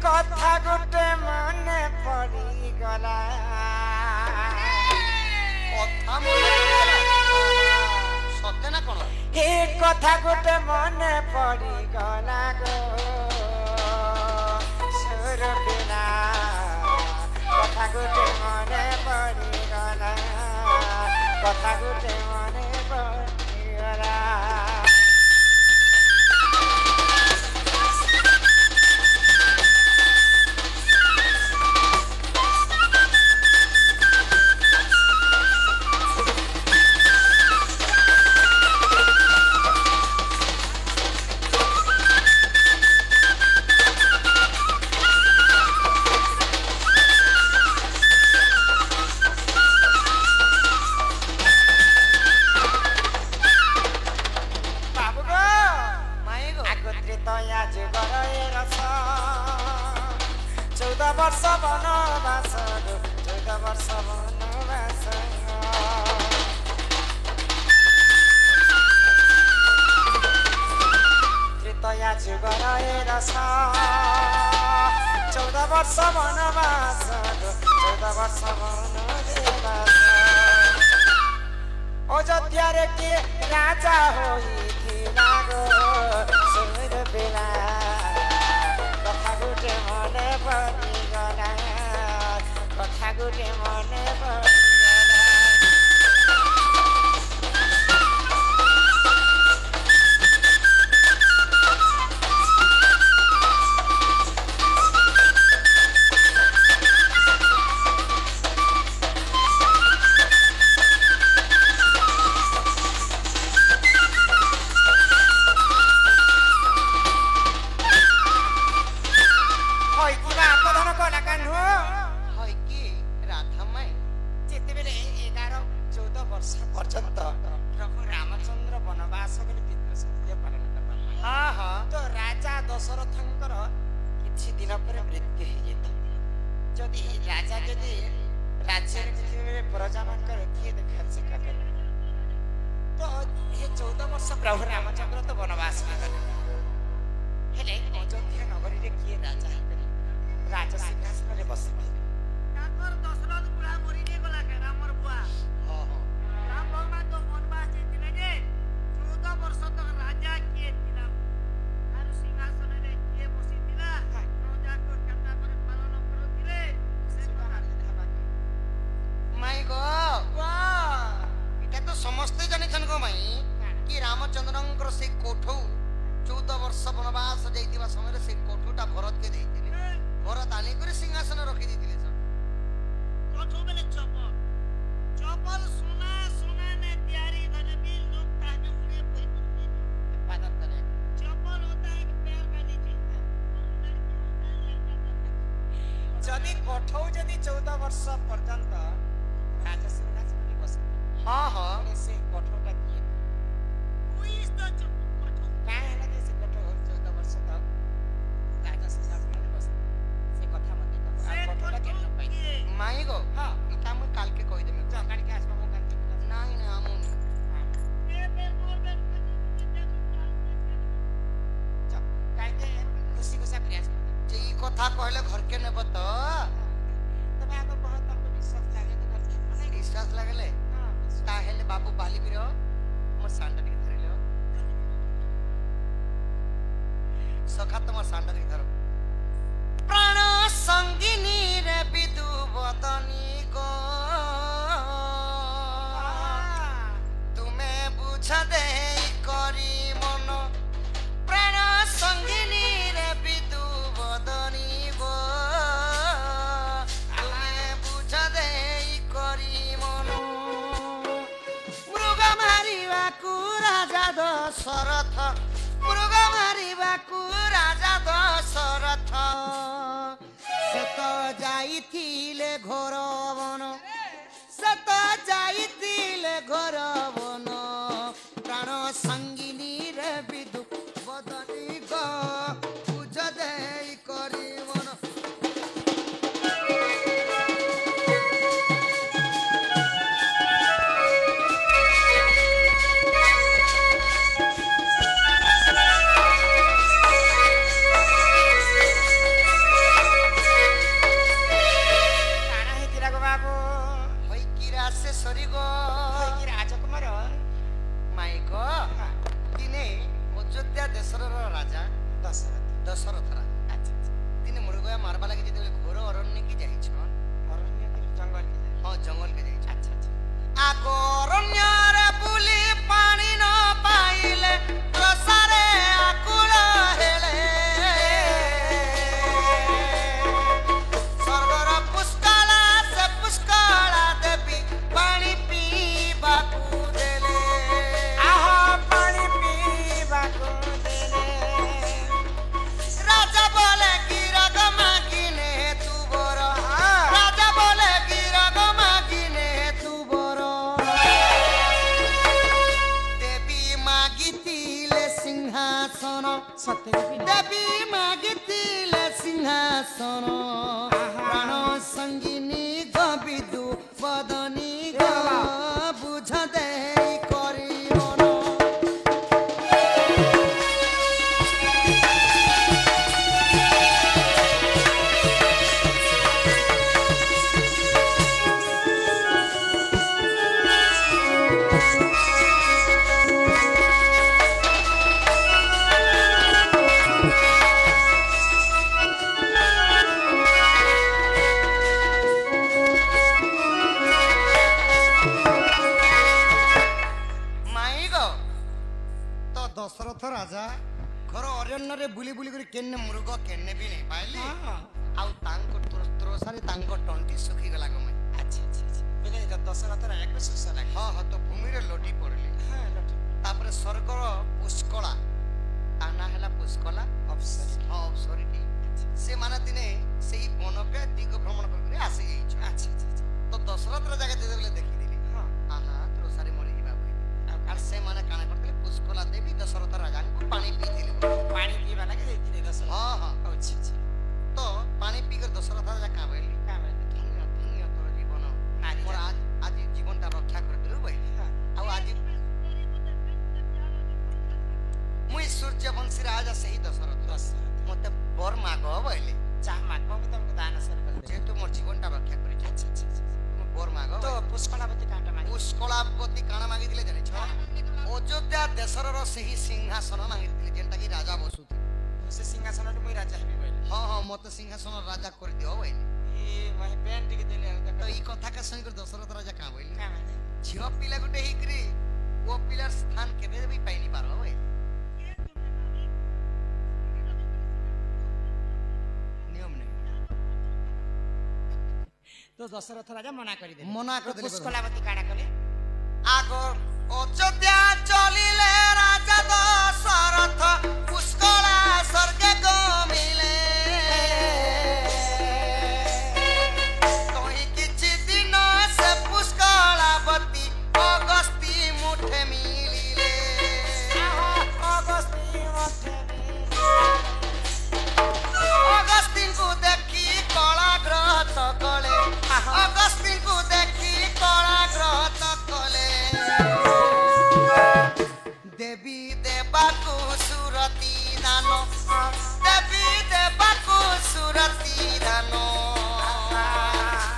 কথা গোটে মনে পড়িগলা কথা মনে পড়িগলা সতে না কোন ଏ କଥା ଗୋଟେ ମନେ ପଡ଼ିଗଲା ଗୋ ସୁରବିନା କଥା ଗୋଟେ ମନେ ପଡ଼ିଗଲା କଥା ଗୋଟେ ମନେ ପଡ଼ିଗଲା वर्ष बनवास 14 वर्ष बनवास त्रेतया जुगर रस 14 वर्ष बनवास 14 वर्ष बनवास अयोध्या रे के राजा होइथिला गो सुरबिना कथा गुटे मने पड़िगला कथा गुटे मने पड़िगला टा मारबा लगे जेते घोर अरण्य की जाई छ अरण्य के जंगल के जाए हां जंगल के जाई छ अच्छा अच्छा आगो अरण्य रे बुली पानी न पाइले रसारे आकुल हेले स्वर्गर पुष्कला से पुष्कला देवी पानी पीबा को देले आहा पानी पीबा को देले राजा बोले गिरग मागिने तू बर राजा बोले गिरग मागिने तू बर देवी मागितिले सिंहासन सत्य भी नहीं देवी मागितिले सिंहासन प्राण संगिनी गबिदु बदनी ग बुझ दे करिवन माई गो तो दशरथ राजा घर अरण्य रे बुली बुली करी केन्ने मृग केन्ने भी नहीं पाइली हां आउ तांको त्रोसारे तांको टंटी सुखी गला गो माई अच्छा अच्छा अच्छा बोले दशरथ राजा को सुसा लागे हां हां तो भूमि रे लोटी पड़ली हां लट तापर स्वर्गर पुष्कला ताना हैला पुष्कला अफसर हां सॉरी से माने दिने सेही बनके दिग भ्रमण करके आसी गई छ अच्छा अच्छा तो दशरथ राजा के देले देखि दिली हां आहा त्रोसारे मरि जिबा भाई आर से माने काना करते पुष्कला देवी दशरथ राजा को पानी पी दिले पानी पीबा लागे देती दशरथ हां हां अच्छा अच्छा तो पानी पीकर दशरथ राजा का बोली का बोले धन्य धन्य तोर जीवन नारी मोर आज जीवनटा रक्षा कर दिलु भाई हां आउ आज मुई सूर्यवंशी राजा सही दशरथ दशरथ मते बर माग बोले चाह माको में तुमको दान सर कर दे जेतु मोर जीवनटा रक्षा करि छ अच्छा अच्छा अच्छा तुम बर माग तो पुष्कलावती कांटा मारी पुष्कलावती काना मागी दिले जाने छ अयोध्या देशर सही सिंहासन मागी दिले जेंटा की राजा बसुथि उसे सिंहासन मुई राजा हेबी बोले हां हां मते सिंहासन राजा कर दियो बोले ये मैं पेंट के देले तो ई कथा का संग दशरथ राजा का बोले का माने झियो पिला गुटे हिकरी वो पिलर स्थान केबे भी पाइनी पारो बोले नियम नहीं तो दशरथ राजा मना करी दे मना कर देले पुष्कलावती कांटा कले आगर अयोध्या चलिले राजा दशरथ पुष्कला स्वर्गे गमिले तोही किछि दिन से पुष्कलावती अगस्ती मुठे मिलिले अगस्ती मठे अगस्ती को देखी कला ग्रह तकले अगस्ती को देखी कला ग्रह तकले देवी देवाकु सुरती दानो देवी देवाकु सुरती दानो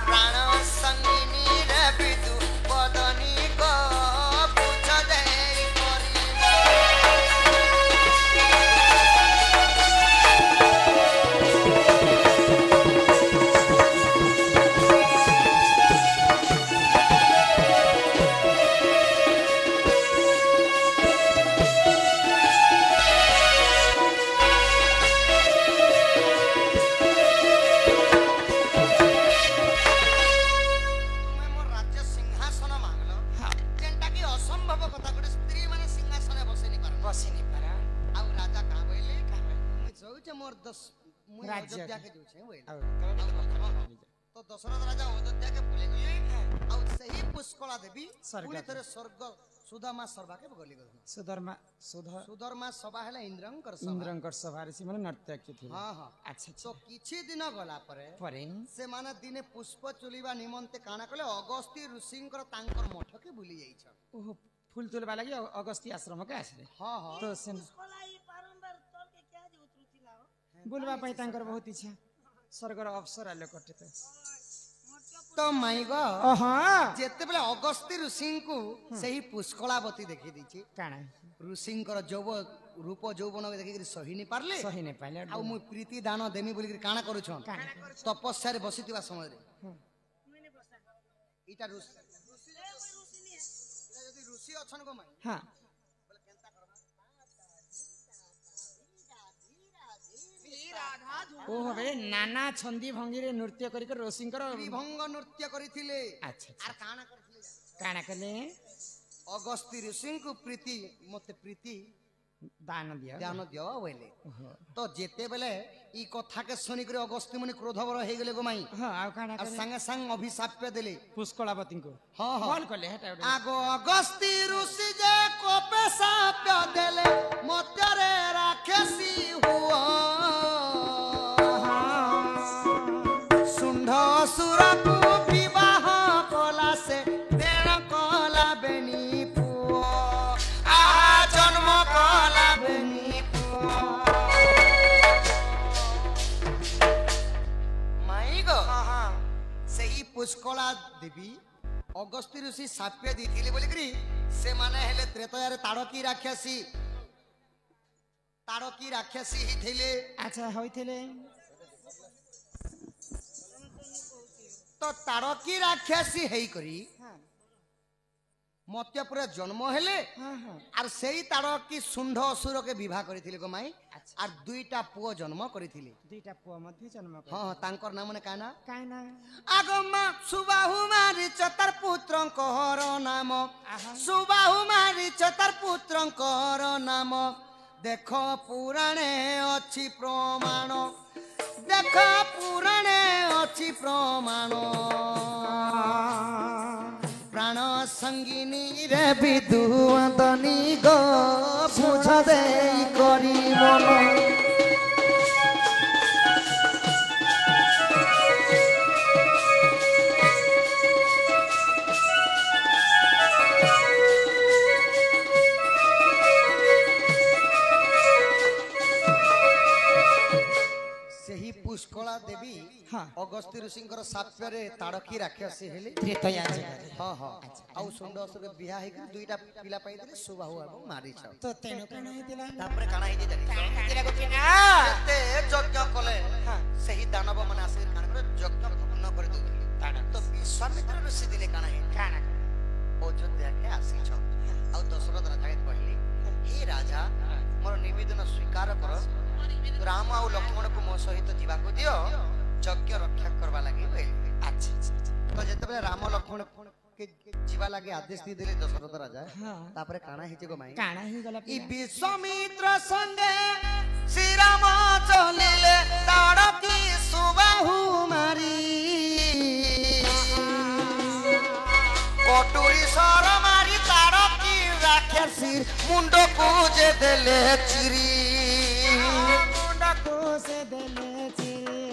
प्राण संगिनी रे विदु बदनी को पूछ दे तुमे मोर राज्य सिंहासन मांगलो हां जेंटा की असंभव कथा गुटे स्त्री माने सिंहासने बसेनी पार बसी नहीं पारा आउ राजा का बोले का बोले मुई जोचे मोर दस मुई राज्य अयोध्या के। के जोचे बोले और तो दशरथ राजा अयोध्या के बोले गले आउ सही पुष्कला देवी स्वर्ग पुनी के। थरे स्वर्ग सुदामा सभा के गली गले सुधर्मा सुधर सुधर्मा सभा हेला इंद्रंकर सभा इंद्रंकर सभा ऋषि माने नर्तकी थी हां हां अच्छा तो अच्छा किछि दिन गला परे परे से माने दिने पुष्प चुलिबा निमंते काना कले अगस्ती ऋषिंकर तांकर मठ के बुली जाई छ ओहो फूल तुलबा लागि अगस्ती आश्रम के आसरे हां हां तो से बोलबा पाई तांकर बहुत इच्छा स्वर्गर अवसर आले कटे तो तो माई गो हां जेते बेले अगस्ती ऋषि को सही पुष्कलावती देखि दैछि काना ऋषिंकर जब रूप যৌবন देखिक सही नहीं पारले सही नहीं पाइले आ मु प्रीति दान देमी बोली काना करूछन तपस्या रे बसितिबा समय रे इटा ऋषि यदि ऋषि अछन को माई हां ओ हवे नाना छंदी भंगी रे नृत्य करी कर ऋषिंकर त्रिभंग नृत्य करिथिले अच्छा आर काना करथिले काना कले अगस्ती ऋषि को प्रीति मते प्रीति दान दिया ध्यान दियो बोले तो जेते बेले ई कथा के सुनि करे अगस्ती मुनि क्रोधवर हे गेले गो माई हां आ काना और कले संगे संग अभिशाप देले पुष्कलावती को हां हां बोल कले हेटा आगो अगस्ती ऋषि जे कोपे शाप देले मते रे राक्षसी हुआ सुंढ असुर को विवाह कला से देण कला बेनी पुओ आ जन्म कला बेनी पुओ माई गो सेही पुष्कला देवी अगस्ती ऋषि साप्य देथिले बोली करी से माने हेले त्रेतयारे ताड़की राक्षसी ही थिले अच्छा होइथिले तो ताड़की राक्षसी हेई करी हां मत्यपुर जन्म हेले हां हां और सेही ताड़की सुंढ असुर के विवाह करिथिले गो माई और दुईटा पुओ जन्म करिथिले दुईटा पुआ मध्ये जन्म कर हां तांकर नाम ने काना काना आगमा सुबाहु मारी चतर पुत्रंकर नाम आहा सुबाहु मारी चतर पुत्रंकर नाम देख पुराणे अछि प्रमाण देख पुराणे अछि प्रमाण प्राण संगिनी रे विदुवदनी गो बुझ देई करी मन सेही पुष्कला देवी हां अगस्ती ऋषिंकर साप्य रे ताड़की राक्षसी हेले त्रेतया जगह हां हां आउ सुंड असुर के बियाह हे दुईटा पिला पाई देले सुबाहु एवं मारीच तो तेनो काना हेतिला तापरे काना हे जानी हेतिला गोपिना एते यज्ञ कले हां सेही दानव माने आसी काना करे यज्ञ पूर्ण कर दउथिले ताड़ा तो विश्वामित्र ऋषि दिले काना हे काना अयोध्या के आसी छ आउ दशरथ राजा के कहली हे राजा मोर निवेदन स्वीकार कर राम आउ लक्ष्मण को मो सहित जीवा को दियो यज्ञ रक्षा करबा लागि अच्छा तो जेते बेले राम लक्ष्मण के जीवा लागि आदेश दी देले दशरथ राजा हां तापरे काना हिचे गो माई काना ही गला ई विश्वामित्र संगे श्री राम चलिले ताड़की सुबाहु मारी कटुरी सर मारी ताड़की राक्षसी मुंड को जे देले चिरी को से देले चिरे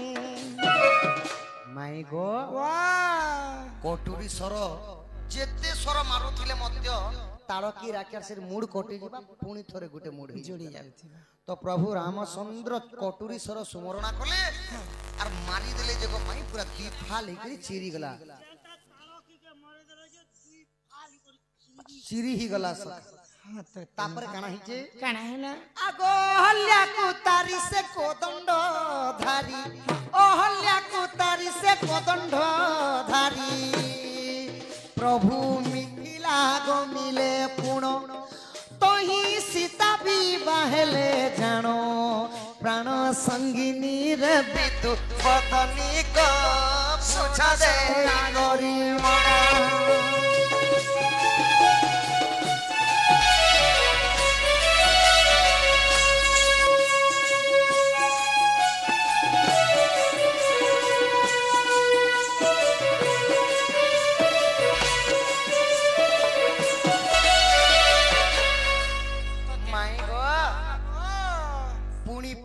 माई गो वाह कटुरी सर जेते सर मारुथिले मध्य ताड़की राक्षसीर मूड कटि जिबा पुणी थरे गुटे मूड जोड़ी जाउथिबा तो प्रभु रामचंद्र कटुरी सर सुमरणा कले और मारी देले जगह माई पूरा दीफाल हेकरी चिरी गला चिरी ही गला सब हां तो तापर काना हिचे काना हैला आगो हल्या कुतारी से कोदंड धारी ओ हल्या कुतारी से कोदंड धारी प्रभु मिथिला गो मिले पुण तो ही सीता भी बाहेले जानो प्राण संगिनी रे बितु बदनी को सुझा दे गरी मना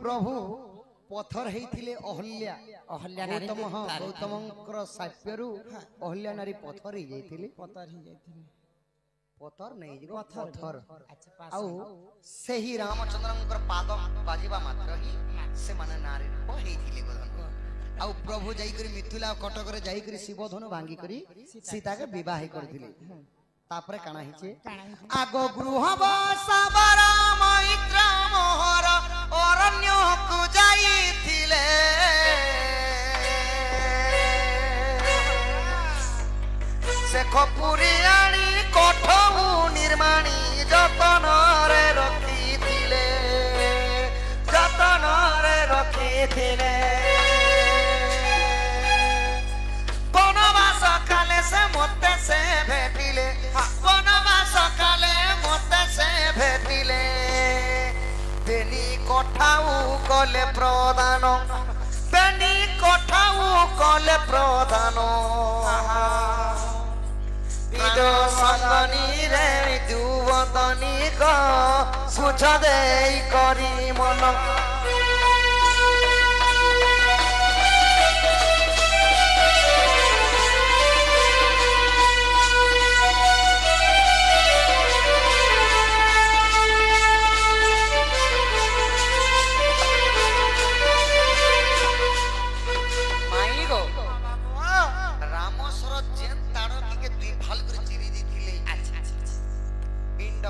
प्रभु पथर हेइथिले अहल्या अहल्या नारी गौतम हां गौतमंकर साप्यरु अहल्या नारी पथर ही जाइथिले पतर ही जाइथिले पथर नहीं जिगो पथर अच्छा पास आउ सेही रामचंद्रंकर पाद बाजिबा मात्र ही से माने नारी रूप हेइथिले गधन आउ प्रभु जाई करी मिथिला कटक रे जाई करी शिवधनु भांगी करी सीता के विवाह करथिले तापरे काना हिचे କାଣା ହେଇଛି? आगो गृह बसाबार मैत्र मोहर अरण्य को जाइथिले से खपुरी आनी कोठऊ निर्माणी जतन रे रखिथिले जतन रे रखिथिले बनवास काले से मते से भेटिले बनवास काले मते से भेटिले बेनी कोठाऊ कले प्रदान बेनी कोठाऊ कले प्रदान विदो संगनी रे विदुवदनी को सुझ देई करी मन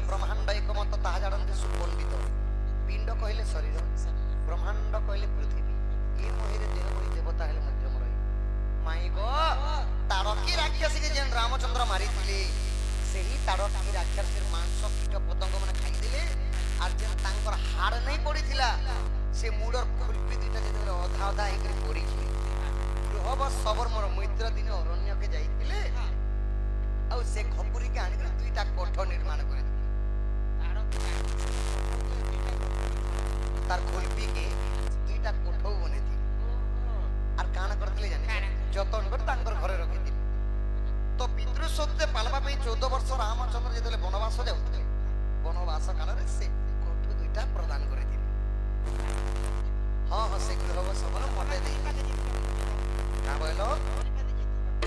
ब्रह्मांड एक मत ताहा जानते सुपंडित पिंड कहले शरीर ब्रह्मांड कहले पृथ्वी ए मोहिरे देह मोहि देवता हेले मध्यम रही माई गो तारकी राक्षसी के जेन रामचंद्र मारिथिले सेही तारकी राक्षसीर मांस कीट पतंग माने खाई दिले आर जेन तांकर हाड़ नहीं पड़ीथिला से मुडर खुलपी दुइटा जेते अधा अधा हेकरी पड़ी छी गृहब सबर मोर मैत्र दिन अरण्य के जाइथिले आ से खपुरी के आनि दुइटा कोठ निर्माण करि तार खोलपी के दुईटा कोठो बने थी आर काना करतले जाने जतन कर तांकर घरे रखि थी तो पितृ सत्य पालबा पे 14 वर्ष रामचंद्र जेतले वनवास जाउतले वनवास काल रे से कोठो दुईटा प्रदान करे थी हां हां से गृह सबर मते देई का बोलो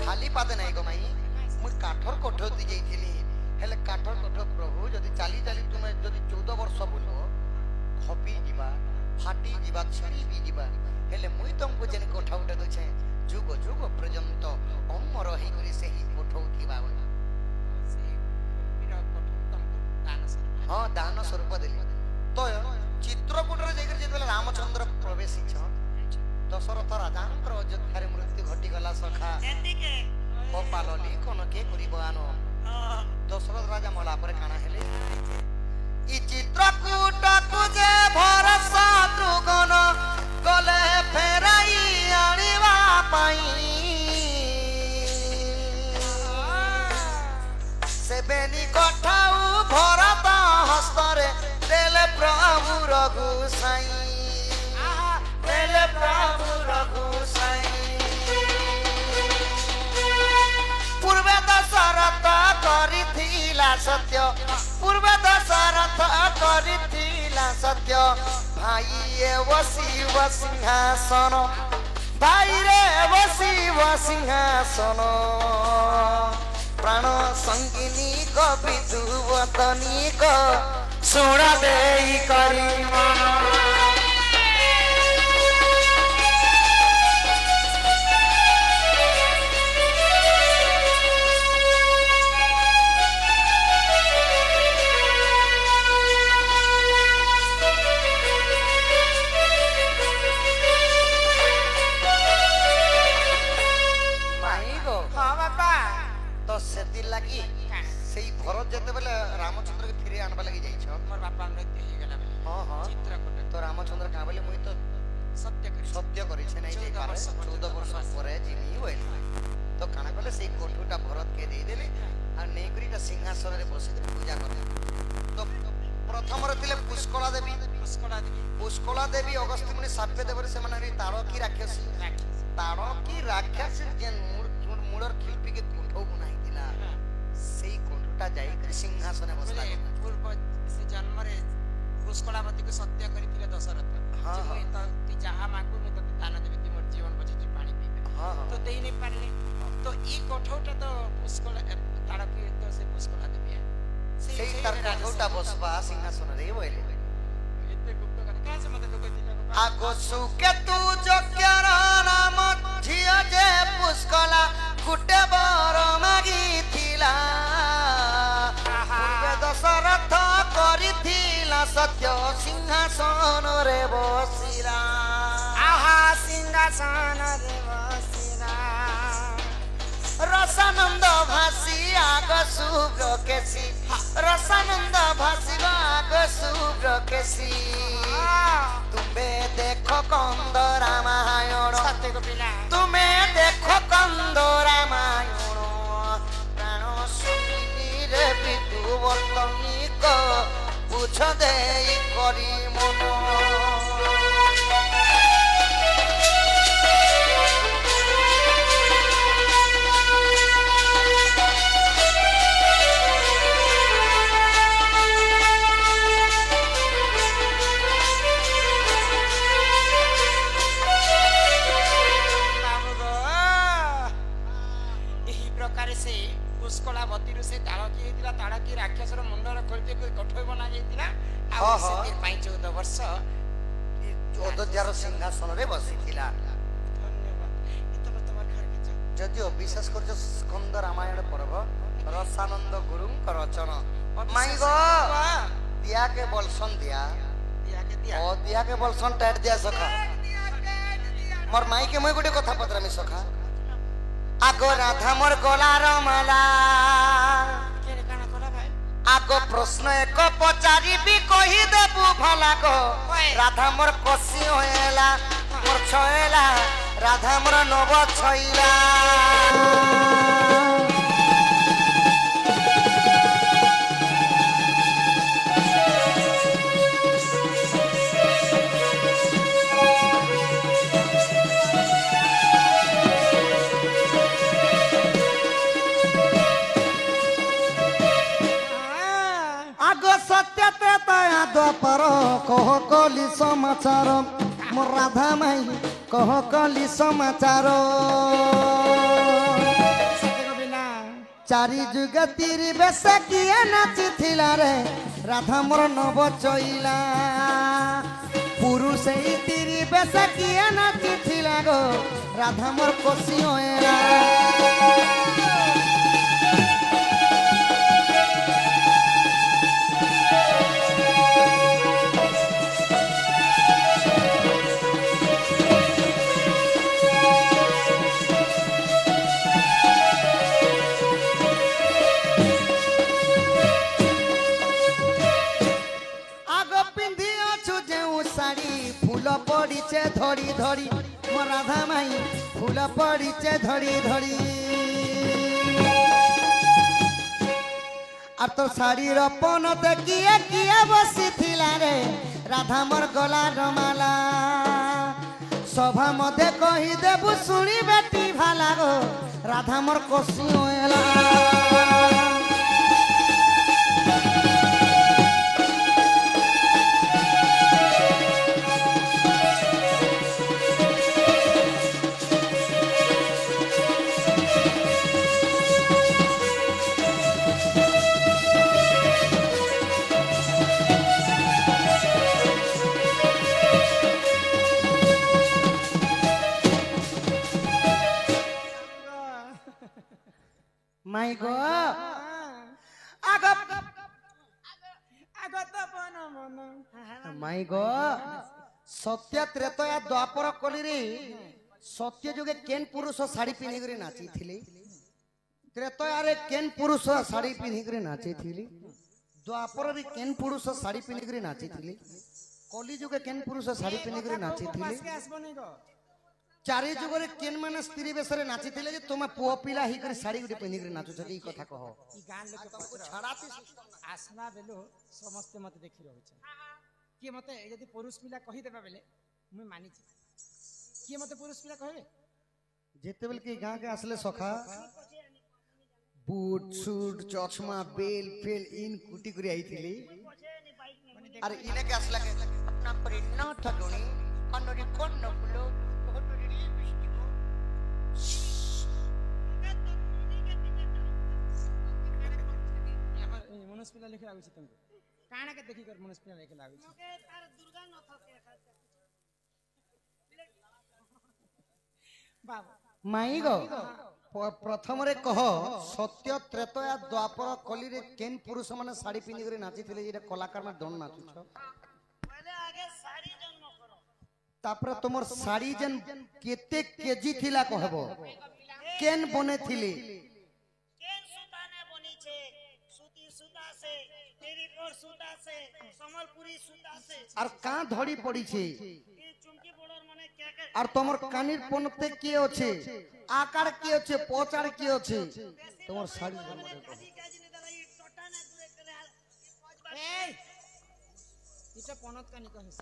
खाली पादे नाही गो माई मु काठर कोठो दी जाईथिली हेले काठर कोठो प्रभु जदी चाली चाली तुमे जदी 14 वर्ष बोलो खपी जीवा फाटी जीवा छड़ी भी जीवा हेले मुई तुमको जेन कोठा उठे दछे जुग जुग पर्यंत अमर हे करी सेही कोठो थीबा बना से पिरा कोठो तुमको दान स्वरूप हां दान स्वरूप देली तो चित्रकूट रे जेकर जेतले रामचंद्र प्रवेश छ दशरथ राजांकर अयोध्या मृत्यु घटी गला सखा एंदिके गोपालली कोन के करिबो आनो दशरथ राजा मला पर काना हेले इ चित्रकूट को जे भरसा दुगन गले फेराई आनिबा पाई से बेनी कोठाऊ भरत हस्तरे देले प्रभु रघुसाई देले प्रभु रघुसाई पूर्वे दशरथ करिथिला सत्य पूर्वे दशरथ करिथिला सत्य भाई वसिव सिंहासन भाई रे वसिव सिंहासन प्राण संगिनी को विदुवदनी को सुना देई करी मन लगी सेही भरत जते बेले रामचंद्र के फिरे आनबा लगी जाई छ मोर बापा मृत्यु हे गेला बेले हां हां चित्रकूट तो रामचंद्र का बेले मुई तो सत्य करी छै नै जे 14 वर्ष परे जिनी होय तो काना कहले सेही कोठुटा भरत के दे देले आ नेकरी का सिंहासन रे बसे पूजा करे तो प्रथम रे तिले पुष्कला देवी अगस्त्य मुनि साप्य देवर से माने तारकी राक्षसी जेन मूलर खिलपी के कोठो बनाई दिला सेही कोठटा जाई कर सिंहासने बसला पूर्व से जन्म रे पुष्कलावती को सत्य करिथिले दशरथ जे मुई त ती जहा मागु मुई त दान देबे ती मोर जीवन बची पानी पीबे तो देई नै पारले तो ई कोठोटा तो पुष्कला तारकी तो से पुष्कला देबे सेही तार कोठटा बसबा सिंहासन रे होइले एते गुप्त कर का से मते लोग दिला आगो सुके तू जोग्यर नाम झिया जे पुष्कला गुटे बर मागी थिला ସିଂହାସନ ରେ ବସିଲା आहा सिंहासन रे बसिला रसानंद भासी आग शुभ्र केसी रसानंद भासी आग शुभ्र केसी तुमे देखो कंद रामायण सत्य को पिला तुमे देखो कंद रामायण प्राण सुनी रे विदु वर्तनिक बुझ देई करी मन पुष्कलावती से ताड़की होता ताड़की राक्षसर मुंडर खोलते कठोर बना जाता हाँ, हाँ। 14 वर्ष अयोध्यार सिंहासन रे बसिथिला धन्यवाद एतक तमर घर के जदिओ विशेष कर स्कंद रामायण पर्व रसानंद गुरु रचन माई गो दिया के बलसन दिया ओ दिया के बलसन टाइट दिया सखा मोर माई के मैं गोटे कथा पतरामी सखा आगो राधा मोर गलार माला केरे काना कोला भाई आगो प्रश्न एक पचारी भी कही देबू भला गो राधा मोर कसी होएला मोर छएला राधा मोर नव छइला द्वापर कह कली समाचार मोर राधा माई कह कली समाचार सत्य को बिना चारि जुग तीरी बेस किए नाची थिला रे राधा मोर नव चइला पुरुष ही तीरी बेस किए नाची थिला गो राधा मोर कोसी होएला धड़ी धड़ी मोर राधा माई फूल पड़ीचे धड़ी धड़ी আর তোর শাড়ির পনতে কিয়ে কিয়ে বসিছিলা রে রাধা মোর গলার মালা সভা মধ্যে কহি দেবু শুনি বেটি ভালা গো রাধা মোর কষি হইলা माय गो माय गो सत्य त्रेतया द्वापर कली रे सत्य जुगे केन पुरुष साड़ी पिन्हि करे नाची थिले त्रेतया रे केन पुरुष साड़ी पिन्हि करे नाची थिले द्वापर रे केन पुरुष साड़ी पिन्हि करे नाची थिले कली जुगे केन पुरुष साड़ी पिन्हि करे नाची थिले चारि जुगरे केन माने स्त्री बेसरे नाची थिले जे तुम पुओ पिला ही करे साड़ी गुटे पिन्हि करे नाचो छली कथा कहो ई गान लोक तुमको छड़ाती आसना बेलो समस्त मत देखि रहउ छ कि मते यदि पुरुष पिला कहि देबा बेले मुई मानि छी कि मते पुरुष पिला कहबे जेते बेल के गां के असले सखा बूट सूट चश्मा बेल फेल इन कुटी करे आई थिली अरे इने के असला के अपना पर न ठगुनी कन्नरी कोन न फुलो मनुष्य पिला लेके लागु छ तुमको काना के देखि कर मनुष्य पिला लेके लागु छ ओके तार दुर्गा न थके बाबा माई गो प्रथम रे कह सत्य त्रेतया द्वापर कली रे केन पुरुष माने साड़ी पिनि करे नाची थिले जेटा कलाकार में दन नाचु छ पहले आगे तापर तुमर साड़ी जन केते केजी थिला कहबो केन बने थिली केन सूता ने बनी छे सूती सूता से टेरिकोट सूता से संबलपुरी सूता से और का धड़ी पड़ी छे ई चुमकी बड़र माने क्या के और तुमर कानिर पनते के আছে आकार के আছে পচার के আছে তোমার শাড়ি काजी काजी ने दलाई टोटा ने दूरे करे এই এটা পনত কানি কহিস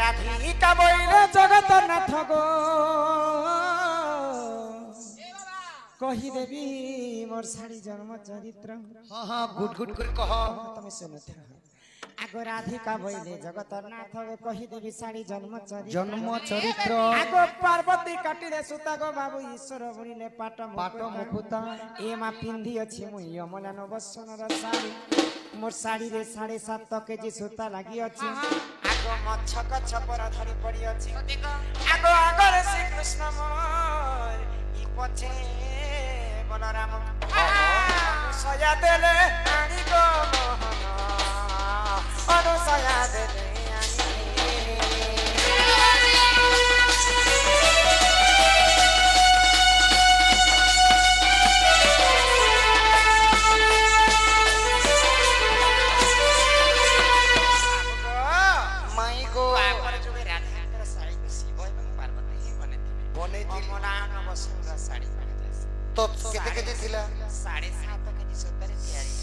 राधिका बोले জগন্নাথ গো কহি দেবী মোর শাড়ি জন্ম চরিত্র हां हां गुड गुड कर कह তুমি শুনো আগো রাধিকা বইলে জগন্নাথ গো কহি দেবী শাড়ি জন্ম চরিত্র जन्म चरित्र আগো পার্বতী কাটিলে সুতা গো বাবু ঈশ্বর বলিলে পাট पाट मुकुता এ মা পিন্ধি ଅଛି মুই অমলা নবসনর শাড়ি মোর শাড়ি রে 7.5 কেজি সুতা লাগি ଅଛି আগো মচ্ছক ছপর ধরি পড়ি ଅଛି আগো আগরে শ্রী কৃষ্ণ মোর ই পছে বলরাম সয়া দেলে আনি গো মোহন অনুসয়া দেলে माई गो আগর যুগে রাধাঙ্কর শাড়ি তো শিব এবং পার্বতী ହିଁ বনেଥିବେ बने थी অমলা নবসনর শাড়ি বনেছে तो केते केते थिला 7.5 কেজি সুতাରେ ତିଆରି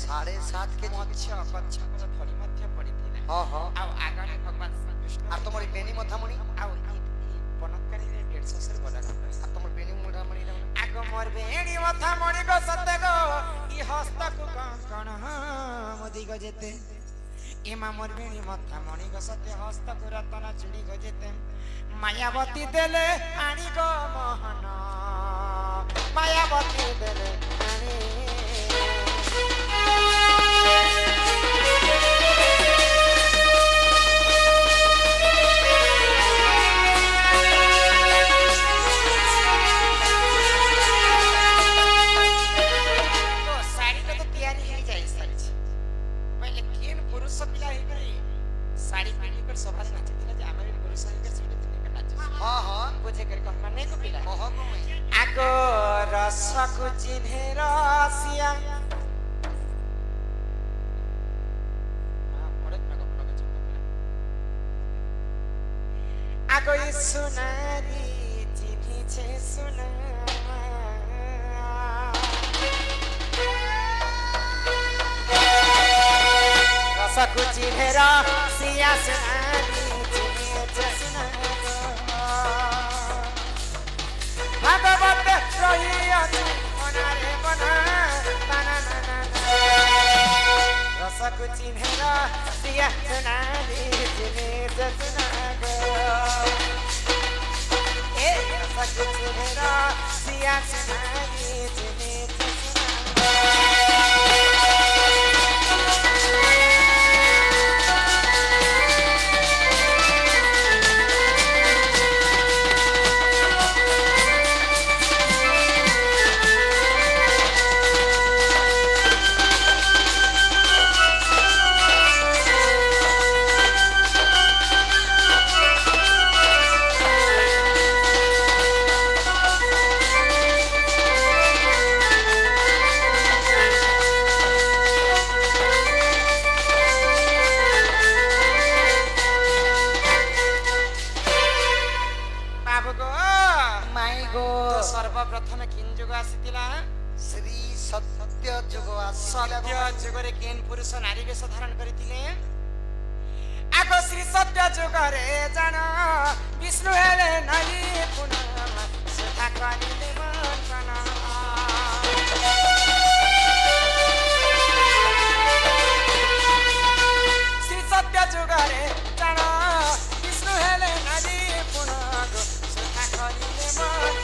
7.5 के মৎস্ୟ କଚ୍ଛପର ଧଡ଼ି ମଧ୍ୟ ପଡ଼ିଥିଲା हां हां ଆଉ ଆଗରେ ଭଗବାନ ଶ୍ରୀକୃଷ୍ଣ আর তোমার বেনি মথামণি ଆଉ ପନକାରୀରେ 150 ବଲାର আর তোমার বেনি মুড়ামণি ଆଗ ମୋର ବେଣୀ ମଥା ମଣିକ ସତେ ଗো ଇ ହସ୍ତକୁ କଣ ମୋଦି ଗো ଯେତେ ଏମା ମୋର ବେଣୀ ମଥା ମଣିକ ସତେ ହସ୍ତକୁ ରତନ ଚୁଡ଼ି ଗো ଯେତେ ମାୟାବତୀ ଦେଲେ ଆଣି ଗো ମୋହନ ମାୟାବତୀ ଦେଲେ ଆଣି साड़ी पहनी कर सभा नाचे दिला जे आमे पुरुष के साड़ी पहनी कर नाचे हां हां बुझे कर कहना नहीं को पिला कह को मैं आगो रस को चिन्हे रसिया आगो ई सुनारी चिन्ही छे सुना रस को चिन्हे रसिया सुनारी चिन्हे छे सुना भागवत रही अछि मनारे मना ताना ना रसक चिन्हेर सिया सुनाली चिने सुना गो ए रसक चिन्हेर सिया सुनाली चिने सर्वप्रथम किन जुग आसीतिला श्री सत्य जुग सत्य जुगरे केन पुरुष नारी वेश धारण करितिले आगो श्री सत्य जुगरे जान विष्णु हेले नली पुनः सुधा करिले मन श्री सत्य जुगरे जान विष्णु हेले नली पुनः सुधा करिले मन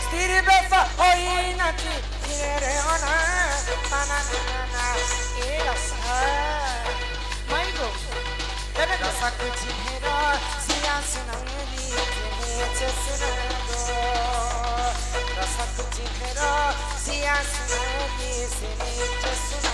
स्थिर बेस होई नाची रे ओना ताना ना ए रसा माइगो तेरे रसा कुछ हेरा सिया सुनानी तेरे चसना गो रसा कुछ हेरा सिया सुनानी तेरे चसना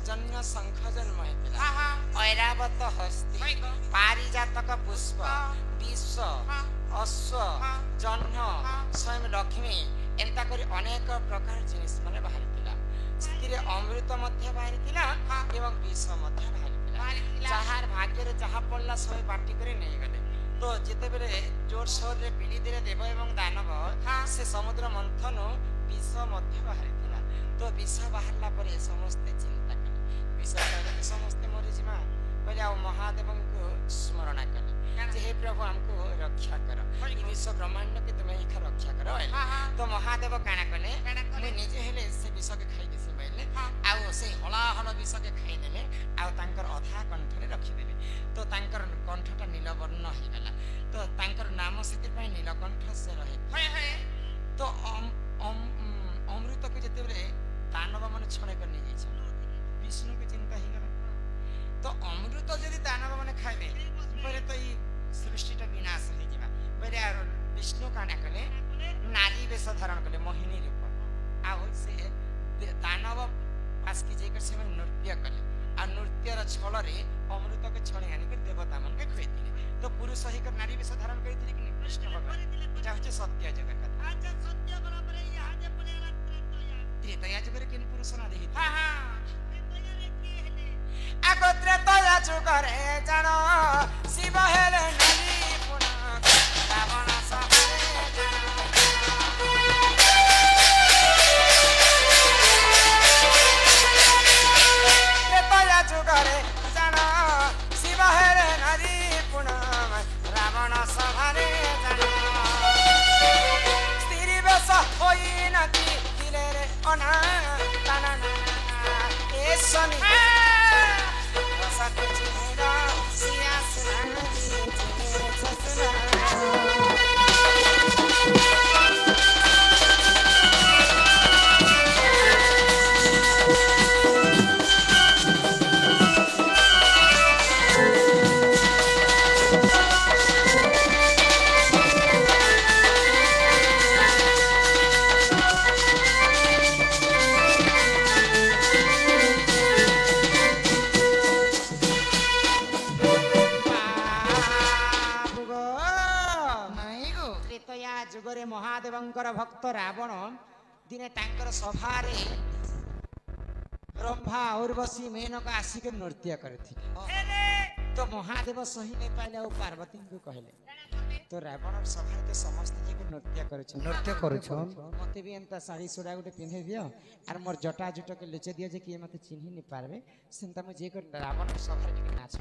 पर्जन्य शंख जन्म होता ऐरावत हस्ती पारिजातक पुष्प विश्व अश्व जह्न स्वयं लक्ष्मी एंता करी अनेक प्रकार जिनिस माने बाहरी से अमृत एवं विष जार भाग्य जहाँ पड़ा सब बाटी कर नहीं गले तो जिते बेले जोर सोर रे पीड़ी दे देव एवं दानव से समुद्र मंथन विष बाहरी तो विष बाहरला पर समस्ते चिंता कले विष समस्ते मरीजा कहले आ महादेव को स्मरण कले हे प्रभु हमको रक्षा कर विश्व ब्रह्मांड के तुम्हें इखा रक्षा कर तो महादेव काना कले मुझे निजे हेले से विष के खाई देसी बोले आउ से हला हल विष के खाई देले आउ तांकर अधा कंठ रे रखी देले तो तांकर कंठटा नीलवर्ण हो गला तो तांकर नाम सेति पय नीलकंठ से रहे तो अमृत के जते बेले दानव माने छणे कर नहीं जाय विष्णु के चिंता ही गला तो अमृत जदि दानव माने खाइबे परे तो ई सृष्टिटा विनाश हो जिबा परे विष्णु काना कले नारी वेश धारण कले मोहिनी रूप आउ से दानव पास की जेकर से नृत्य कले आ नृत्य र छल रे अमृत के छणे आनि के देवता मन के खइतिले तो पुरुष ही कर नारी वेश धारण करितिले कि कृष्ण भगवान एटा होचे सत्य जगत कथा अच्छा सत्य कला पर यहाँ जे पनेला त्रेतया जुगरे केन पुरुष ना देहि आगो त्रेतया जुगरे जानो शिव हेले नली पुना रावण सहारे त्रेतया जुगरे जानो शिव हेले नली पुना रावण सहारे जानो स्त्री बेश होई नती दिले रे अना ताना ए सनी जुगरे महादेवंकर भक्त रावण दिने तांकर सभारे रंभा उर्वशी मेनका आसिक नृत्य करथिले तो महादेव सही नहीं पाइले और पार्वती को कहले तो रावण सभारे तो समस्त जे नृत्य करूछ मते भी एंता साड़ी सोडा गुटे पिंधे दियो आर मोर जटा जुट के लेचे दियो जे कि मते चिन्ही नहीं पारबे सेंता मु जे को रावण सभारे के नाच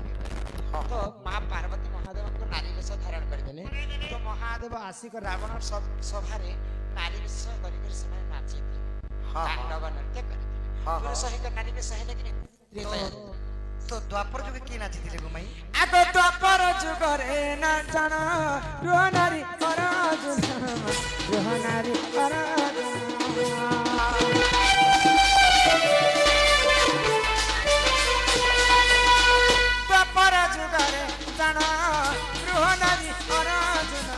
तो मां पार्वती महादेव को नारी वेश धारण कर देले तो महादेव आसिक रावण सभारे नारी वेश करी कर समय नाची थे तांडव नृत्य करथिले पुरुष सही कर नारी वेश है लेकिन त्रेता तो द्वापर जुग की नाची थिले गो माई आगो द्वापर जुग रे ना जाना रोहनारी पराजुन रोहनारी पराजुन द्वापर जुग रे जाना रोहनारी पराजुन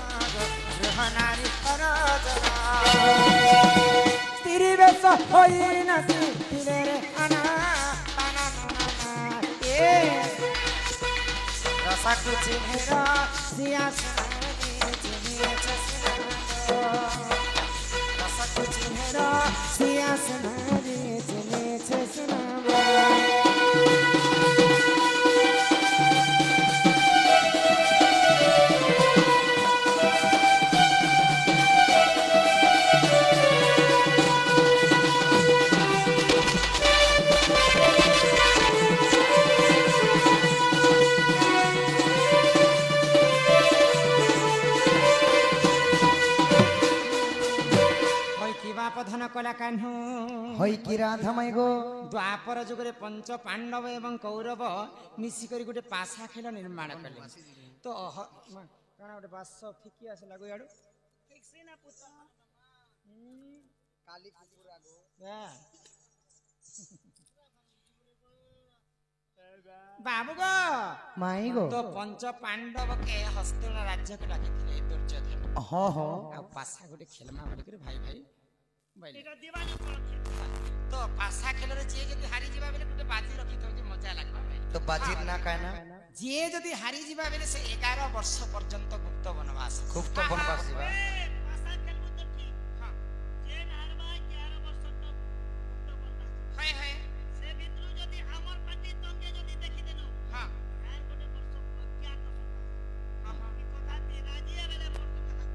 रोहनारी पराजुन स्त्री वेश होई नती दिले रे अना रसा कुछ मेरा सिया सुनाने चिन्हे चसना रसा कुछ मेरा सिया सुनाने चिन्हे चसना धन कला कान्हू होई कि राधा माई गो द्वापर जुगरे पंच पांडव एवं कौरव मिसिकरी गुटे पासा खेल निर्माण कले तो काना गुटे बास फिकी आसे लागो याडो ठीक से ना पुत काली कुकुरा गो बाबू गो माई गो तो पंच पांडव के हस्तिना राज्य के लागिथिले दुर्योधन हां हां आ पासा गुटे खेलमा बोली करे भाई भाई एटा दीवानी पड़ तो पासा खेल रे जे जदी हारी जीवा बेले गुटे बाजी रखी थौ जे मजा लागबा भाई तो बाजी ना काहे ना जे जदी हारी जीवा बेले से 11 वर्ष पर्यंत गुप्त वनवास खूब तो बनवास जीवा पासा खेलबो तो ठीक हां जे हारबा 11 वर्ष तक गुप्त बनवास हाय हाय से भितरु जदी हमर पार्टी तंगे जदी देखि देनु हां यार गोटे वर्ष प्रज्ञात हां हां ई कथा ती राजिया बेले मोर तुमे हाथ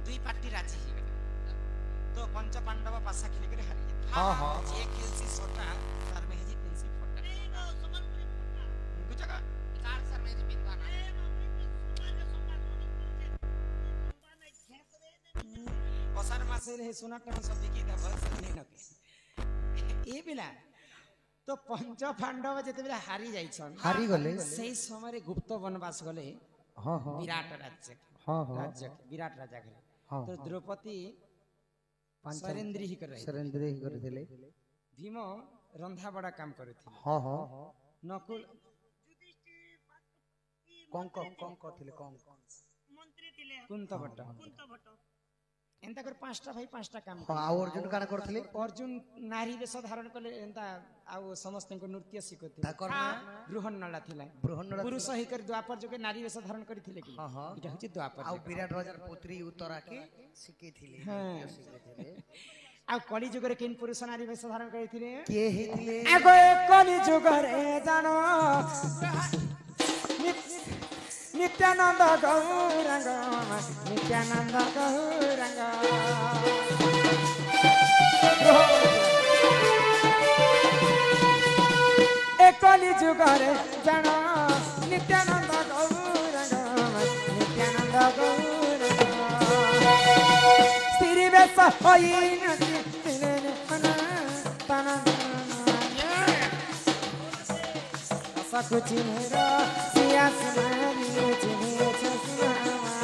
दुई पार्टी राजी ही गले तो पंच पांडव पासा खेल के हारी गए हां हां जे खेलसी सोटा तार में जी पेंसी फोटा नहीं बा समलपुरी फटा कुछ का चार सर में जी बिंदवाना ए बाबू सुमारे सोमवार नदी पहुंचे सोमवार नहीं घेस रे असार मासे रे सोना टन सब की दब नहीं नके ए बिला तो पंच पांडव जते बेला हारी जाइछन हारी गले सेही समय रे गुप्त वनवास गले हां हां विराट राज्य हां हां राज्य विराट राजा के हां तो द्रौपदी सरेंद्री ही कर रही सरेंद्र ही करथिले भीम रंधा बड़ा काम करथिले हां हां नकुल कौन करथिले कौन मंत्री थिले कुंत भट्ट कुंत भट्ट एंता कर पांचटा भाई पांचटा काम हां आ अर्जुन काना करथिले अर्जुन नारी वेश धारण कले एंता आउ समस्त को नृत्य सिखथिले ताकर ना बृहन नला थिला बृहन पुरुष ही कर द्वापर जो के नारी वेश धारण करथिले कि हां हां इटा होची द्वापर आ विराट राजा पुत्री उत्तरा के सिकेथिले हां सिकेथिले आ कली जुग रे किन पुरुष नारी वेश धारण करथिले के हेथिले आगो कली जुग रे जानो नित्यानंद गौरंग नित्यानंद गौरंग कली जुग रे जानो नित्यानंद गौरंग नित्यानंद गौरंग स्त्री वेश होई नदी मन तना सकुचिनेरा सियासनारी चिने छसुनामा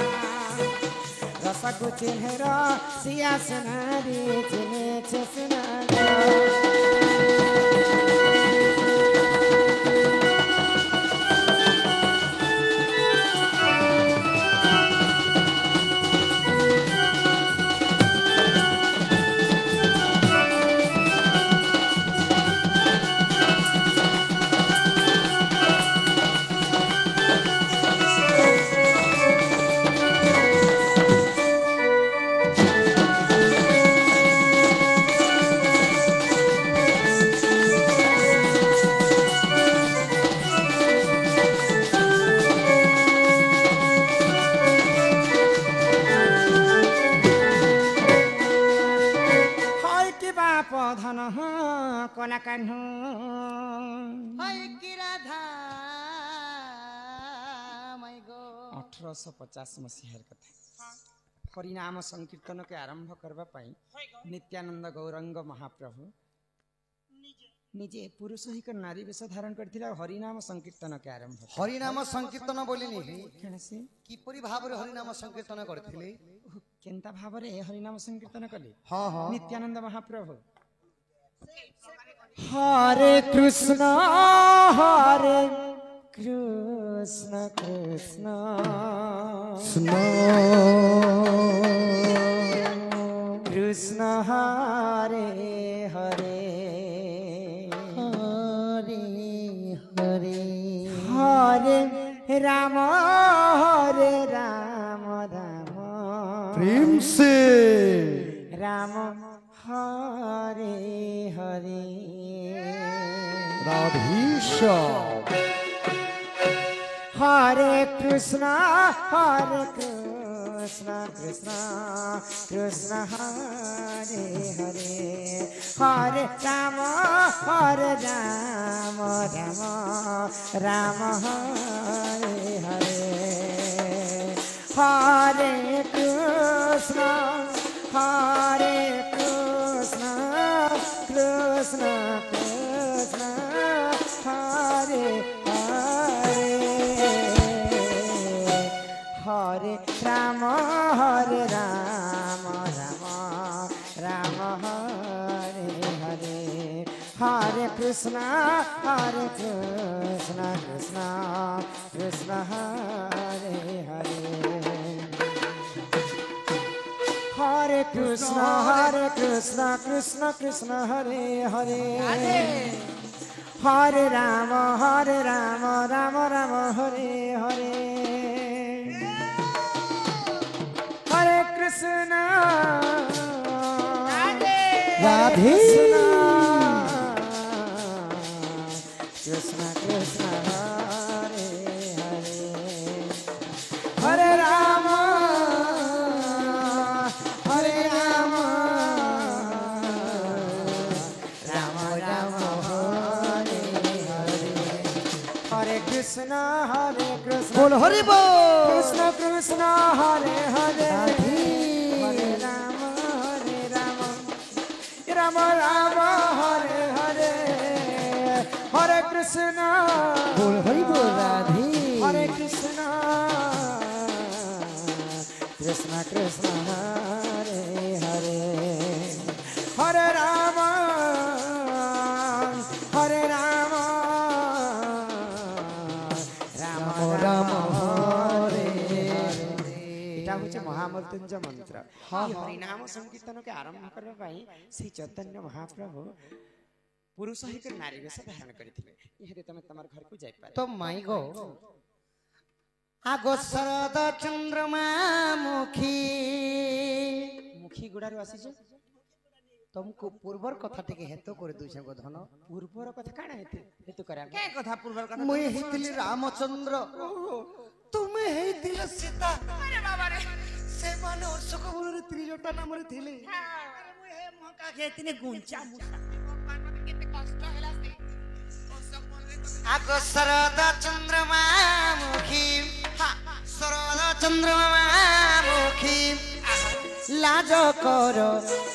रसकुचिनेरा सियासनारी चिने छसुनामा धन कला कान्हू हाय की राधा माय गो 1850 मसीहार कथा हरिनाम संकीर्तन के आरंभ करबा पाई नित्यानंद गौरंग महाप्रभु निजे पुरुष ही कर नारी वेश धारण करथिला हरिनाम संकीर्तन के आरंभ हरिनाम संकीर्तन बोलिनी केनसे किपरि भाबरे हरिनाम संकीर्तन करथिले केनता भाबरे हरिनाम संकीर्तन कले हां हां नित्यानंद महाप्रभु हरे कृष्ण कृष्ण कृष्ण कृष्ण हरे हरे हरे हरे हरे राम राम प्रेम से राम हरे हरे राधेश्याम हरे कृष्ण कृष्ण कृष्ण हरे हरे हरे राम राम राम हरे हरे हरे कृष्ण कृष्ण कृष्ण हरे हरे हरे राम राम हरे हरे हरे कृष्ण कृष्ण कृष्ण हरे हरे हरे हरे कृष्ण कृष्ण कृष्ण हरे हरे हरे राम राम राम हरे हरे हरे कृष्ण राधे कृष्ण कृष्ण हरे हरे हरे राम राम राम हरे हरे हरे कृष्ण बोल हरि बोल कृष्ण कृष्ण हरे हरे राधे हरे राम राम राम हरे हरे हरे कृष्ण बोल हरि बोल राधे हरे कृष्ण कृष्ण कृष्ण हरे हरे हरे राम राम राम हरे এটা হচ্ছে মহামৃত্যুঞ্জয় মন্ত্র এই হরিনাম সংকীর্তনকে আরম্ভ করা পাই শ্রী চৈতন্য মহাপ্রভু পুরুষ হইকে নারী বেশ ধারণ করিଥିଲେ ইহাতে তুমি তোমার ঘরকু যাই পারে तो माई गो आगो शरद चंद्रमा मुखी মুখী গুড়ারু আসিছে तुमको पूर्वर कथा टिके हेतु कर दुछ गो धन ପୂର୍ବର କଥା କାଣା ହେତେ ହେତୁ କରା কে কথা পূর্বের কথা मुई हेतिली रामचंद्र तुमे हेतिले सीता আরে বাবা রে से माने अशोक गुरु त्रिजटा नाम रे थिले আরে মুই হে মকা খেতিনি গুঞ্চা মুসা ভগবান মতে কেতে কষ্ট হেলা সে आगो शरद चंद्रमा मुखी शरद चंद्रमा मुखी लाज कर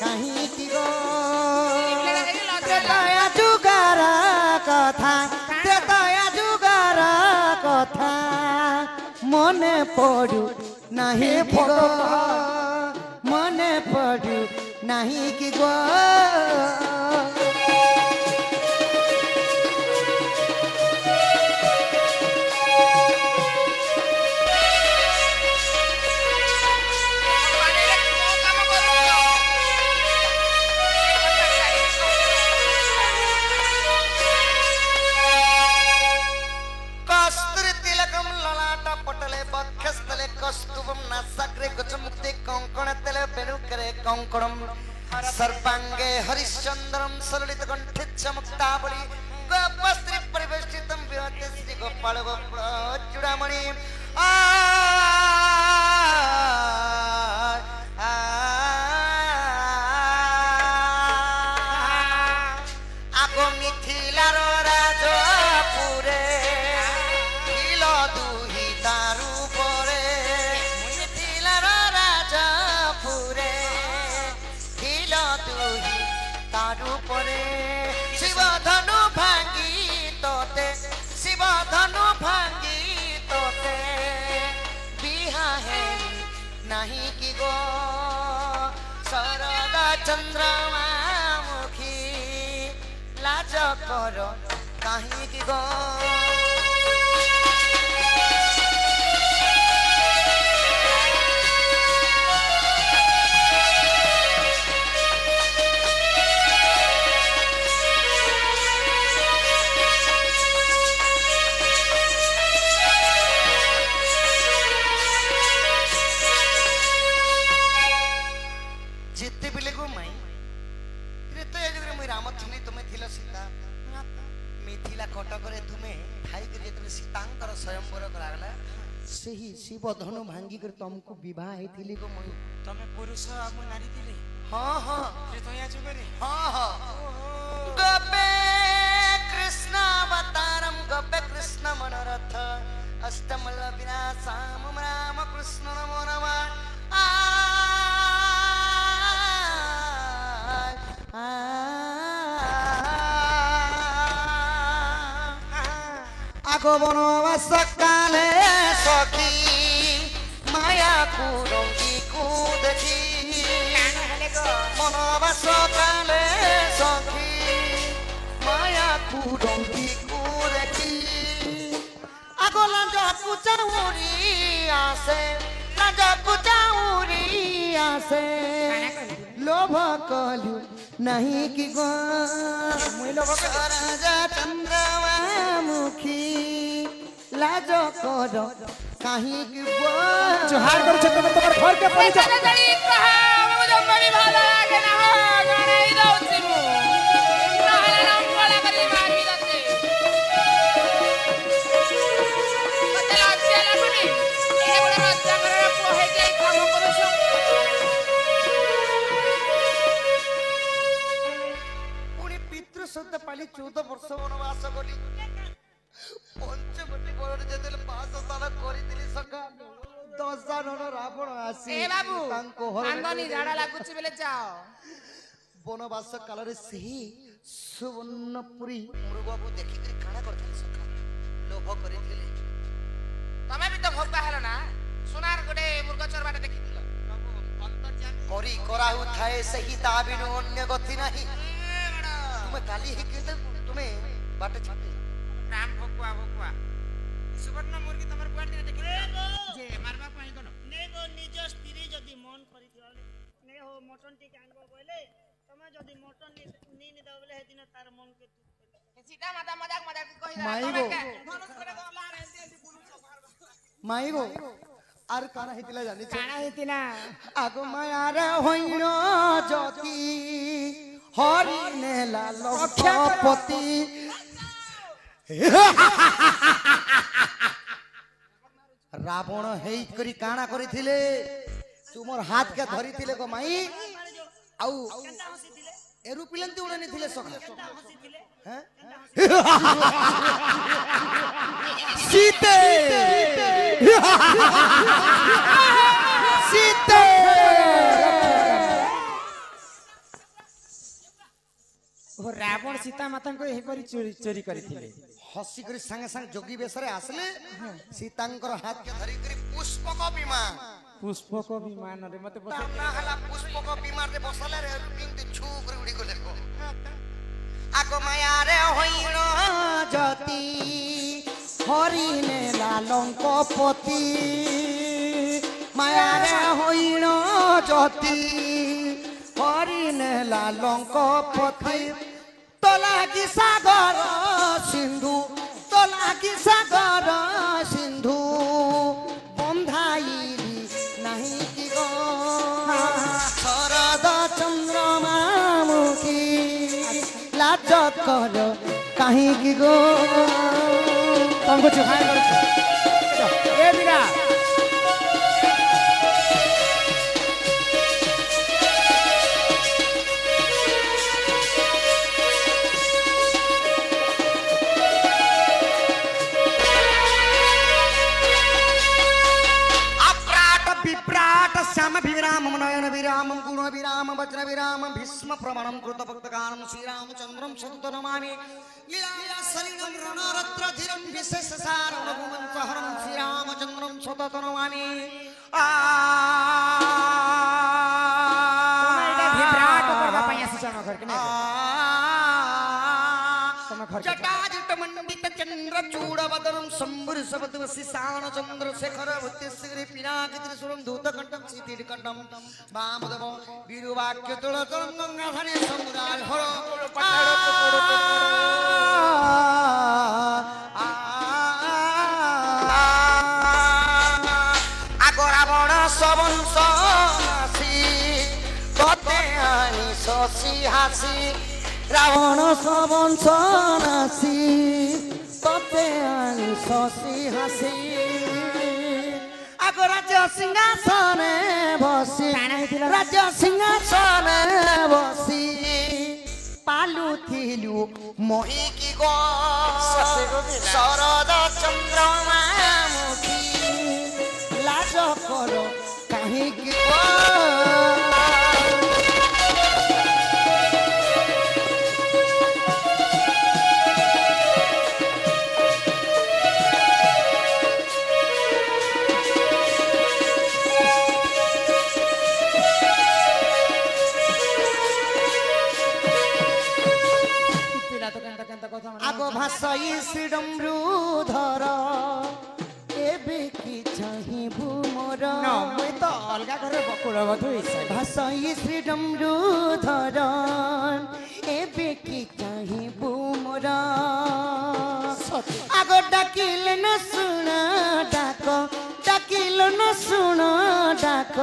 कहीं की गो दया जुगार कथा दया जुगार कथा मने पड़ू नहीं गो मने पड़ू नहीं की गो सर्वांगे हरिश्चंद्रम सलित कंठे चमक्तावली गोपस्त्री परिवेष्टितम विहते श्री गोपाल चूड़ामणि आगो मिथिलार राजपुरे हिल दुही दारू परे मिथिलार राजपुरे हिल दुही दारू परे शिव धनु भांगी तोते शिव धनु भांगी तोते बिहा है नहीं की गो शरद चंद्रमा मुखी लाज कर कहीं की गो जिते बिले गो माई त्रेतया जुगरे मुई राम थिली तुमे थिल सीता मिथिला कटकरे तुमे थाई के जेतले सीतांकर स्वयंवर करागला सेही शिव धनु भांगी कर तुमको विवाह हेतिली गो मुई ତମେ ପୁରୁଷ ଆଉ ମୁଁ ନାରୀ ଥିଲି हां हां ତ୍ରେତୟା ଯୁଗରେ हां हां गोपे कृष्ण अवतारम गोपे कृष्ण मनोरथ अष्टमल विनाशाम राम कृष्ण नमो नमः आगो बनवास काले सखी माया को रंगी को देखी बनवास काले सखी माया को रंगी को देखी आगो लंजा को चाउरी आसे लंजा को चाउरी आसे लोभ कलु नहीं कि गो राजा चंद्रमा मुखी लाज कर कहीं कि गो जोहार करू छे तुम्हार घर के परिचय पुणी पितृ शुद्ध पाली 14 वर्ष वनवास गली पंचवटी बड़ जेतेल 5 साल करितिली सका 10 जनर रावण आसी ए बाबू तांको हरण आंदनी झाड़ा लागुची बेले जाओ वनवास काल रे सही सुवर्णपुरी मृगको देखि करी काना करथिल सका लोभ करिथिले तमे भी तो भोगा हेलो ना सुनार गोटे मुर्गचर बाटे देखिथिल करी कराहु थाए सही ता बिनु अन्य गति नाही तुमे काली ही किंतु तुमे बाटे छाती राम भोगुआ भोगुआ सुवर्ण मुर्गी तमर पाटी देखि जे मारबा पाई कोन নে গো নিজ স্ত্রী যদি মন করিথিবা নে হো মটন টি আনবো বলে তুমি যদি মটন নি নি দাও বলে হেদিন তার মন কে তুই सीधा माता मजाक मजाक कहि माई गो माई गो आर काना हितिला जानि छ काना हेतिना आगो मायार होइन जति हरि नेला लक्षपति रावण हेई करी काना करिथिले तुमर हाथ के धरिथिले गो माई आउ एरोप्लेन ती उड़ानी थिले सका हैं सीते सीते ओ रावण सीता माता को एही परी चोरी चोरी करथिले हसी करी संगे संग जोगी बेसरे आसले सीतांकर हाथ के धरी करी पुष्पक विमान पुष्पक विमान रे मते बस तामना हला पुष्पक विमान रे बसले रे पिंग छू करी उड़ी गले को आगो माया रे होइन जति हरि नेला लंकपति माया रे होइन जति हरि नेला लंकपति तोलागी सागर सिंधु तोलागी सागर सिंधु बंधाई नहीं कि गो शरद चंद्रमा मुखी लाज कर कहीं कि गो तुमको जोहार करू छे ए बीरा श्याम विराम नयन विराम गुण विराम वज्र विराम भीष्म प्रमाणम कृत भक्तगानम श्रीरामचंद्रम सन्तनमामि लीला शरीरम रणरत्र धीरम विशेष सारण गुणं सहरम श्रीरामचंद्रम सन्तनमामि विराट करबा पई आसी हम घर के नहीं तम घर के जटाजट मंडित चंद्र चूड़ वदनम संबुर सबद वसिसाण चंद्र शेखर भूतिश्री पिनाक त्रिशूलम धूतकंठम सीतिकंठम वामदेव वीरवाक्य तुलतम गंगाधरी समुदाय हर आगोरा बण सबंस हासी कते आनी शशि हासी रावण सबंस नासी तते आनी शशि हासी आगो राज्य सिंहासने बसी राज्य सिंहासने बसी पालू थिलु मोहि की गो शरद चंद्रमा मुखी लाज करो कहीं की गो पिला तो केनता केनता কথা आगो भाषाई श्रीडम्रूधर ए एबे की चाहिबू मोर न मुई तो अलगा घरे बकुड़ बधु हिसाब भाषाई श्री डमरू धरन एबे की चाहिबू मोर आगो डाकिल न सुन डाक डाकिल न सुन डाक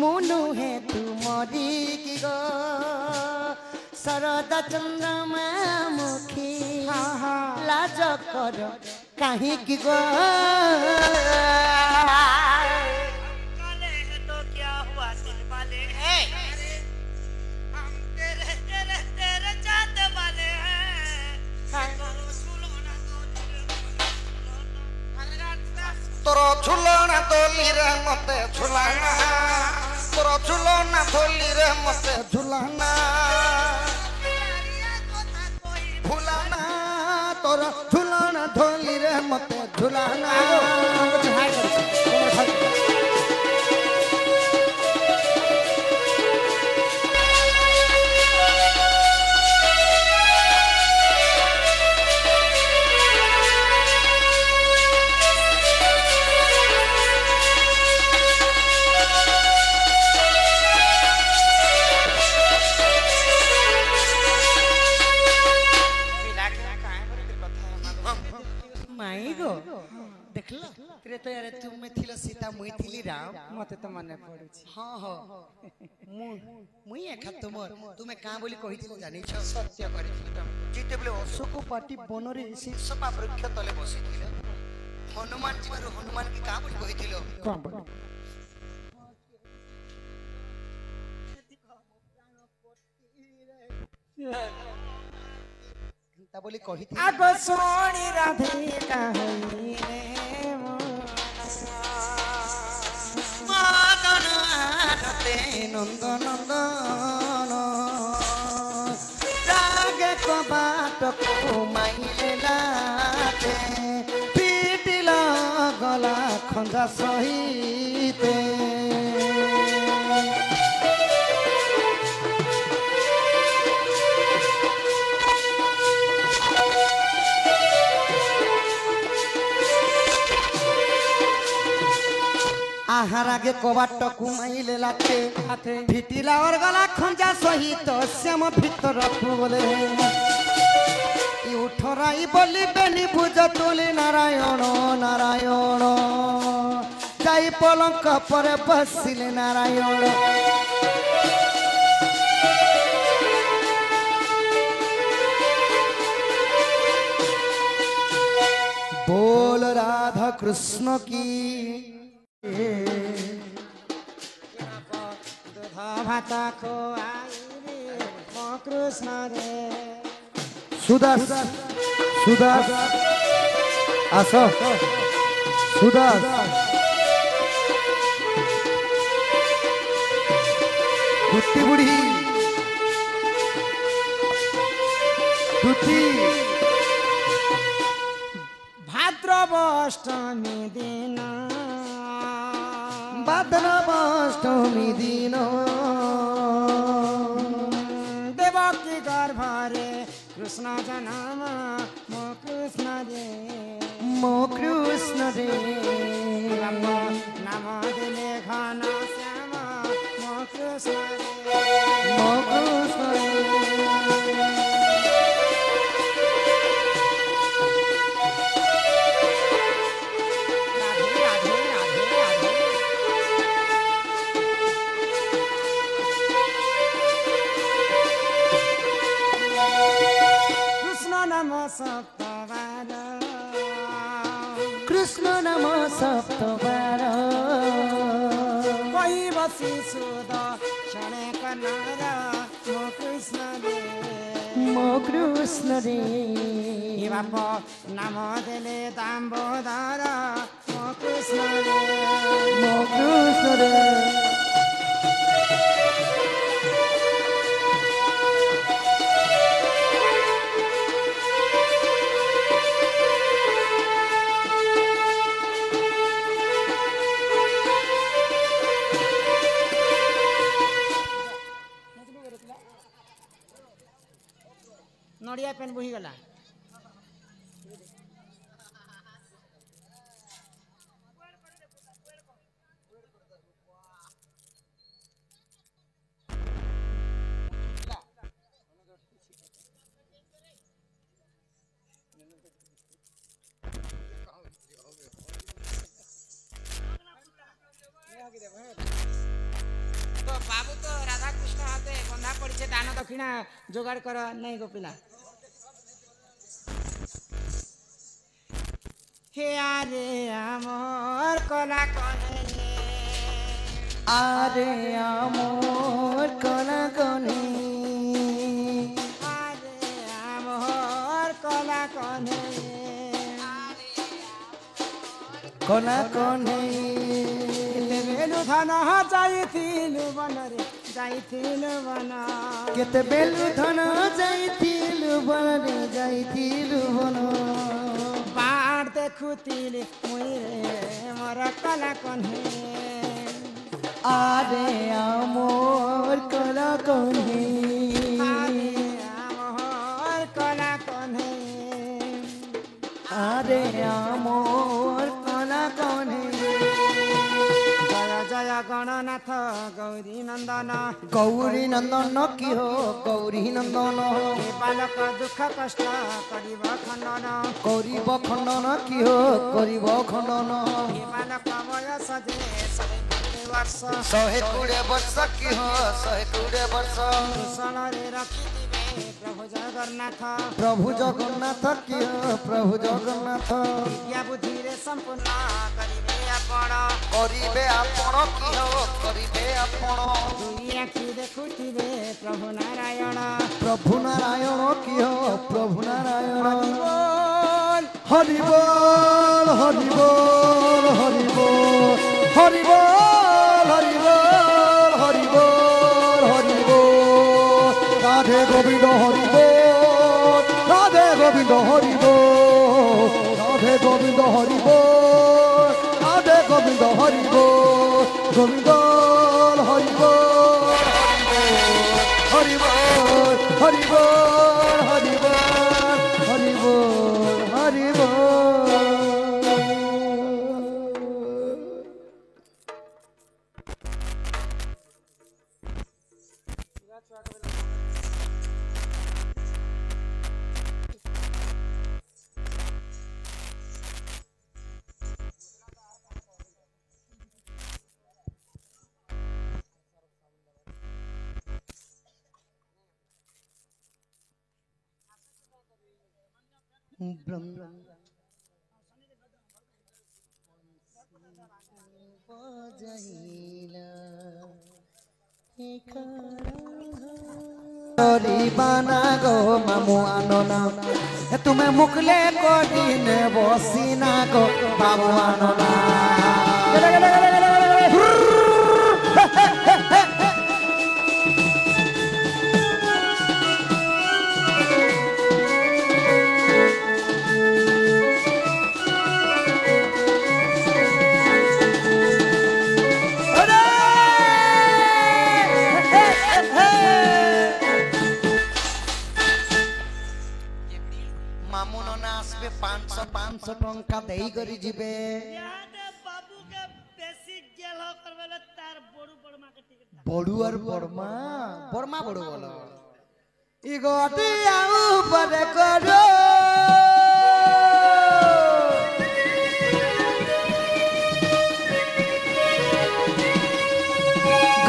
मुनु हे तू मरी की गो शरद चंद्रमा मुखी लाज कर कहीं की गो काले तो क्या हुआ दिल वाले हम तेरे तेरे तेरे चाहते वाले हैं तोर झुलना दोली रे मते झुलाना तोर झुलना दोली रे मते झुलाना झुलाना तोर झुलना दोली रे मते झुलाना माई गो देखला तेरे तो यार तुम में थिला सीता मुई थिली राम मते तो मने पड़ुछि हाँ हाँ मुई एखा तुमर तुमे का बोली कहिथिल जानि छ सत्य କରିଥିଲି ତମକୁ जिते बोले अशोक पार्टी बनरे से सपा वृक्ष तले बसिथिले हनुमान जी मारो हनुमान की का बोली कहिथिल कोन बोल ता बोली कहिथिल आगो सोनी राधिका होई रे मदन आनते नंद नंदन राग कबाट को माइले लाते पिटिला गला खंजा सहिते आहार आगे कबाट कुमाइले लाते फिटिला और गला खंजा सहित श्याम भीतर बोले उठराई बोली बेनी भुज तुली नारायण नारायण जाई पलंक पर बसिले नारायण बोल राधा कृष्ण की दूध भात खोआई रे मो कृष्ण रे सुदास सुदास आस सुदास दुत्ती बुढ़ी दुत्ती भाद्रव अष्टमी दिन भाद्रवाष्टमी दिन देवकी गर्भ रे कृष्ण जन्म मो कृष्ण रे मो कृष्ण रे नाम दिले घन श्याम मो कृष्ण रे मो कृष्ण रे राधे राधे राधे राधे कृष्ण नम सप्तबार कृष्ण नम सप्तबार कही बसी सुद क्षणे कनार मो कृष्ण रे मो कृष्ण रे हे बाप नाम देले दाम्बोदर मो कृष्ण रे मो कृष्ण रे नड़िया पेन बोही गला গো বাবু তো রাধা কৃষ্ণ হাতে বন্ধা পড়িছে দান দক্ষিণা জোগাড় কর নাই গো পিলা হে আরে আমার কলা কনে আরে আমর কলা কনে আরে আমার কলা কনে কলা কনে বেলু ধন যাইଥିଲୁ বনরে যাইଥିଲୁ বন কেতে বেলু ধন যাইতিলু বনে যাইতিলু বন বাড় দেখুଥିଲି মুই রে মোর কলা কনে আরে আমর কলা কনে আরে আমার কলা কনে আরে আমর কলা কনে জয় জয় গণনাথ গৌরী নন্দন গৌরী নন্দন কি হো গৌরী নন্দন হে বালক দুঃখ কষ্ট করিব খণ্ডন করিব খণ্ডন কি হো করিব খণ্ডন হে বালক বয়স যে 120 ବର୍ଷ 120 ବର୍ଷ କି ହଁ 120 ବର୍ଷ କୃଷଣରେ ରଖିଥିବେ ପ୍ରଭୁ ଜଗନ୍ନାଥ କି ହଁ ପ୍ରଭୁ ଜଗନ୍ନାଥ ବିଦ୍ୟା ବୁଦ୍ଧିରେ ସମ୍ପୂର୍ଣ୍ଣ କରିବେ ଆପଣ କି ହଁ କରିବେ ଆପଣ ଦୁଇ ଆଖି ଦେଖୁଥିବେ ପ୍ରଭୁ ନାରାୟଣ କି ହଁ ପ୍ରଭୁ ନାରାୟଣ ହରି ବୋଲ ହରି ବୋଲ ହରି ବୋଲ ହରି ବୋଲ ହରି ବୋଲ ହରି ବୋଲ ହରି ବୋଲ রাধে গোবিন্দ হরি বল রাধে গোবিন্দ হরি বল রাধে গোবিন্দ হরি বল রাধে গোবিন্দ হরি বল গোবিন্দ হরি বল হরি বল হরি বল হরি বল হরি বল হরি বল বানা গো মামু আননা তুমি মুখলে কদিনে বসি না গো বাবু আননা মামু ননা আসবে 500 টঙ্কা দেই করি ଯିବେ ইয়াতে বাবুকে বেশি জেল করবেলে তার বড় বড় মাকে টিকিট বড়ু আর বর্মা বর্মা বড় বল ই গটি আউ পরে করো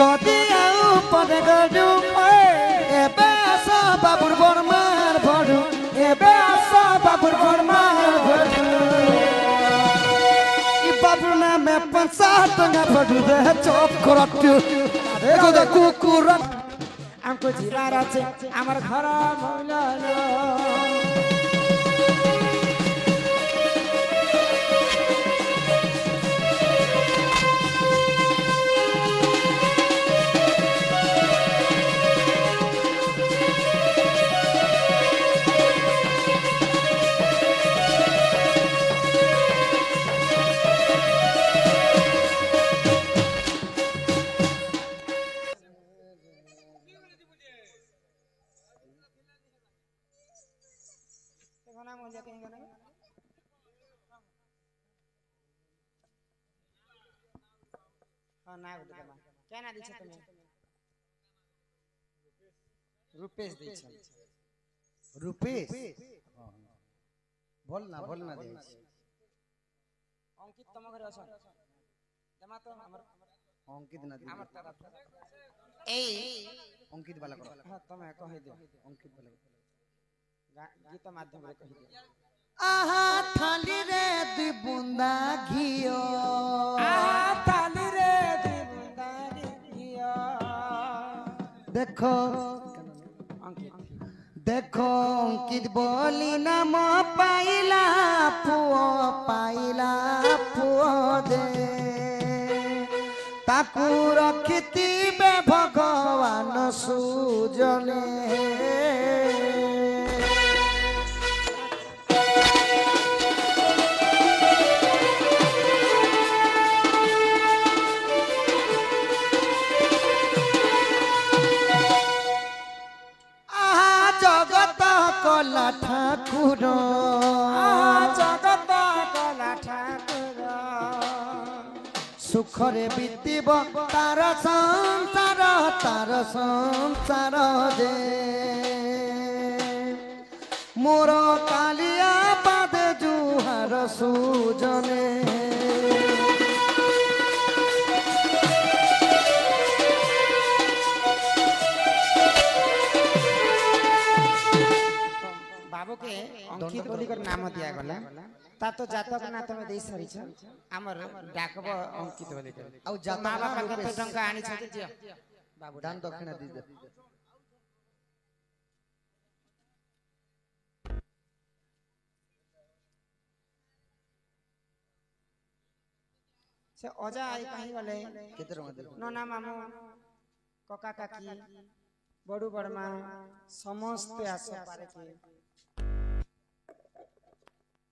গটি আউ পরে করো এবে আস বাবুর বর্মার বড় এবে আস বাবুর বর্মার বড় বাবুর নামে 50 টঙ্কা পড়ু দে চপ করত এগো দে কুকুর ଆମକୁ ଯିବାର ଅଛି ଆମର ଘର ମଉଲ না কেন দিচ্ছ তুমি রূপেশ দিচ্ছ রূপেশ বল না দেশ অঙ্কিত তম ঘরে অছ দেমা তো আমার अंकित ना আমার তারা এই अंकित वाला करो हाँ तमे कहि दियो अंकित बोले गीत माध्यम रे कहि दियो आहा थाली रे दुई बुंदा घियो ताली रे दी बुंदानी घिया देखो अंकित देखो अंकित बोली नाम पाइला पुओ दे ताकू रखिथिबे भगवान सुजने जगत कला ठाकुर जगत कला ठाकुर सुखरे बीतिब तार संसार जे मोर कालिया पादे जुहार सुजने बाबू के अंकित बोली कर नाम दिया गला ता तो जातक ना तमे देई सरी छ हमर डाकब अंकित बोली कर आउ जातक माँ बापा ना कते टंका आनी छ दियो बाबू दान दक्षिणा दी दे से अजा आई कहीं गले केते रंगा दे नना मामू कका काकी बड़ू बड़मा समस्त आस पारे के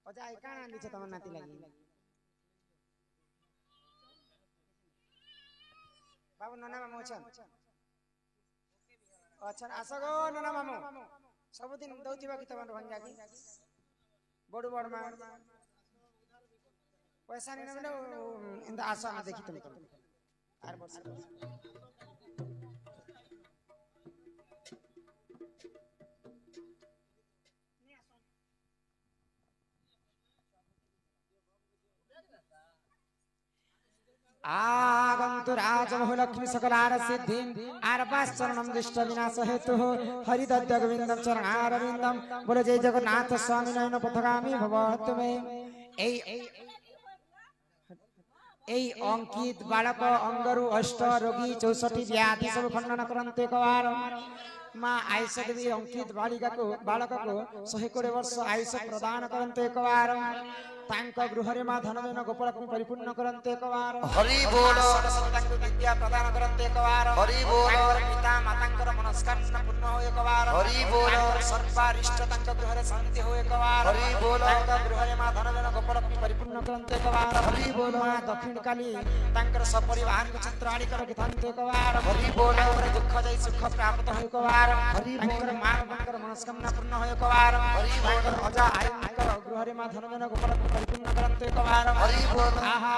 अजा आई काना आनी छ तम नाती लागी बाबू नना मामू छन अच्छा आस गो नना मामू सब दिन दउथिबा कि तमन भंजा की बड़ू बड़मा पैसा नहीं ना इंदा आशा ना देखी तुम आर वर्ष आगंतु राजमहुलक्ष्मी सकलार सिद्धि आरपास चरणम दृष्ट विनाश हेतु हरिदत्त गोविंदम चरणारविंदम बोले जय जगन्नाथ स्वामी नयन पथगामी भव तुमे এই অঙ্কিত বালক অঙ্গরু অষ্ট রোগী 64 ব্যাধি সব খণ্ডন করন্তে একবার মা আয়ুষ দেবী অঙ্কিত বালকକୁ 120 ବର୍ଷ ଆୟୁଷ ପ୍ରଦାନ କରନ୍ତେ একবার ତାଙ୍କ ଗୃହରେ ମା ଧନଜନ ଗୋପାଳକୁ ପରିପୂର୍ଣ୍ଣ କରନ୍ତେ একবার হরি ବୋଲ ତାଙ୍କୁ ବିଦ୍ୟା ପ୍ରଦାନ କରନ୍ତେ একবার ହରି ବୋଲ ପିତା ମାତାଙ୍କର ମନସ୍କାମନା ପୂର୍ଣ୍ଣ ହୋଇ একবার ହରି ବୋଲ ସର୍ବାରିଷ୍ଟ ତାଙ୍କ ଗୃହରେ ଶାନ୍ତି ହୋଇ একবার ହରି ବୋଲ ତାଙ୍କ ଗୃହରେ ମା ଧନଜନ ଗୋପାଳକୁ ପରିପୂର୍ଣ୍ଣ କରନ୍ତେ একবার ହରି ବୋଲ ମା ଦକ୍ଷିଣ କାଲି ତାଙ୍କର ସପରିବାରଙ୍କୁ ଚିତ୍ର ଆଣିକ ରଖିଥାନ୍ତେ একবার ହରି ବୋଲ ତାଙ୍କର ଦୁଃଖ ଯାଇ ସୁଖ ପ୍ରାପ୍ତ ହୋଇ একবার ତାଙ୍କର ମା ବାପାଙ୍କର ମନସ୍କାମନା ପୂର୍ଣ୍ଣ ହୋଇ একবার ତାଙ୍କର ଅଜା ଆଈଙ୍କର ଗୃହରେ ମା ଧନଜନ ଗୋପାଳକୁ ପରିପୂର୍ଣ୍ଣ କରନ୍ତେ একবার ହରି ବୋଲ ଆହା